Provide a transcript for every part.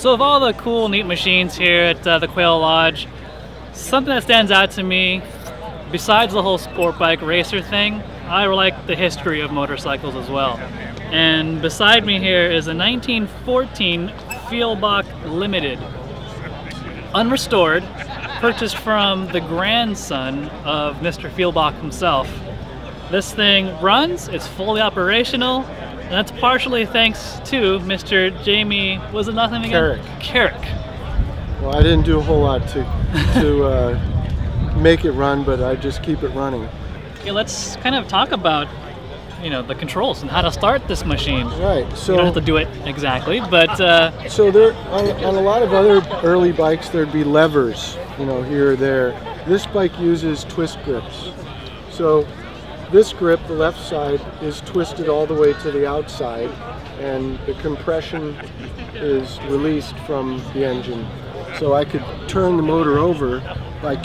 So of all the cool, neat machines here at the Quail Lodge, something that stands out to me, besides the whole sport bike racer thing, I like the history of motorcycles as well. And beside me here is a 1914 Feilbach Limited, unrestored, purchased from the grandson of Mr. Feilbach himself. This thing runs, it's fully operational, and that's partially thanks to Mr. Jamie, was it nothing again? Karrick. Well, I didn't do a whole lot to make it run, but I just keep it running. Okay, let's kind of talk about, you know, the controls and how to start this machine. Right. So you don't have to do it exactly, but so there on a lot of other early bikes there'd be levers, you know, here or there. This bike uses twist grips. So this grip, the left side, is twisted all the way to the outside, and the compression is released from the engine. So I could turn the motor over by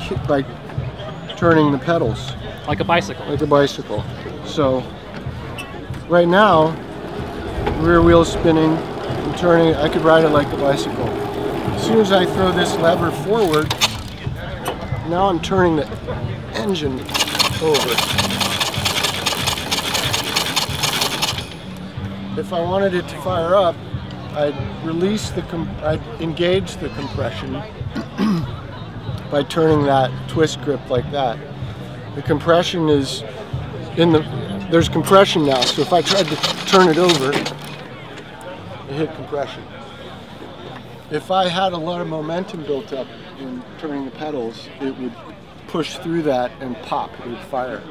turning the pedals. like a bicycle. Like a bicycle. So right now, rear wheel spinning and turning, I could ride it like a bicycle. As soon as I throw this lever forward, now I'm turning the engine over. If I wanted it to fire up, I'd engage the compression by turning that twist grip like that. The compression is there's compression now, so if I tried to turn it over, it hit compression. If I had a lot of momentum built up in turning the pedals, it would push through that and pop, it would fire.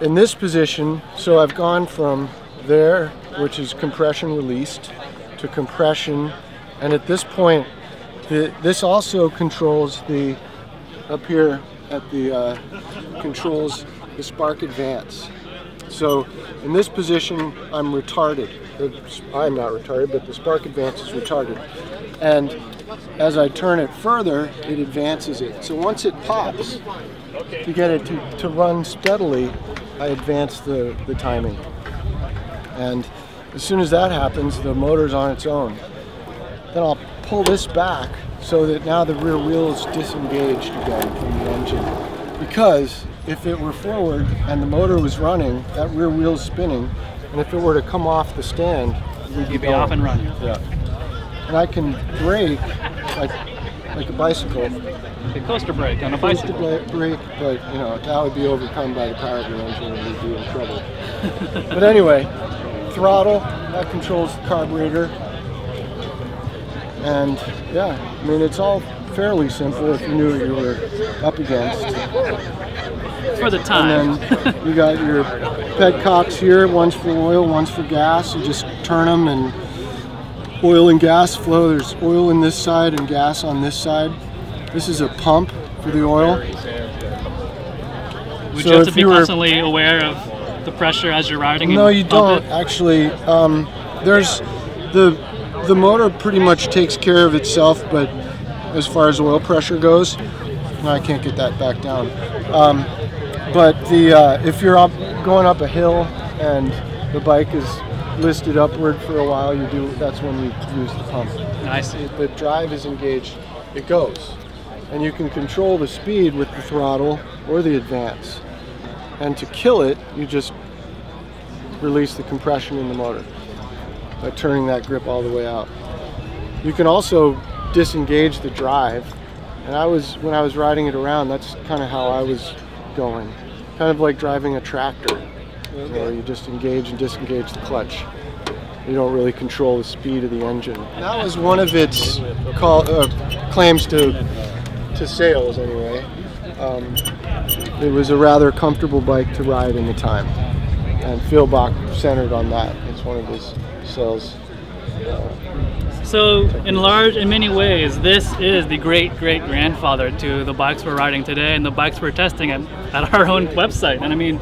In this position, so I've gone from there, which is compression released, to compression, and at this point, this also controls the, up here at the, controls the spark advance. So in this position, I'm retarded. I'm not retarded, but the spark advance is retarded. And as I turn it further, it advances it. So once it pops, to get it to run steadily, I advance the timing. And as soon as that happens, the motor's on its own. Then I'll pull this back so that now the rear wheel is disengaged again from the engine. Because if it were forward and the motor was running, that rear wheel's spinning, and if it were to come off the stand, you'd be off and running. Yeah. And I can brake like a bicycle. A coaster brake on a bicycle. Coaster brake, but you know, that would be overcome by the power of the engine and we'd be in trouble. But anyway, throttle, that controls the carburetor. And yeah, I mean, it's all fairly simple if you knew what you were up against. For the time. And then you got your petcocks here, one's for oil, one's for gas. You just turn them and oil and gas flow. There's oil in this side and gas on this side. This is a pump for the oil. Would you have to be constantly aware of the pressure as you're riding? No, you don't actually. There's the motor pretty much takes care of itself, but as far as oil pressure goes, no, I can't get that back down. But if you're going up a hill and the bike is listed upward for a while, that's when you use the pump. I see. If the drive is engaged, it goes. And you can control the speed with the throttle or the advance. And to kill it, you just release the compression in the motor by turning that grip all the way out. You can also disengage the drive. And when I was riding it around, that's kind of how I was going. Kind of like driving a tractor, where you just engage and disengage the clutch. You don't really control the speed of the engine. That was one of its claims to sales, anyway. It was a rather comfortable bike to ride in the time, and Feilbach centered on that. It's one of his sales. So, in many ways, this is the great-great-grandfather to the bikes we're riding today and the bikes we're testing at our own website. And I mean,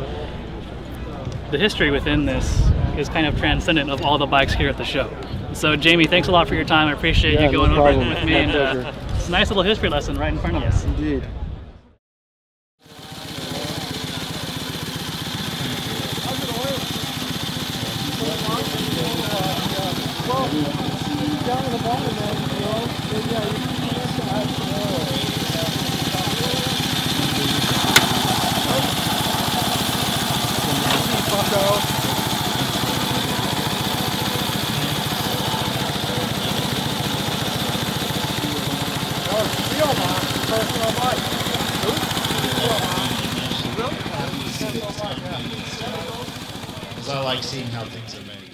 the history within this is kind of transcendent of all the bikes here at the show. So, Jamie, thanks a lot for your time. I appreciate you going over it with me. And it's a nice little history lesson right in front of us. Indeed. I like seeing how things are made.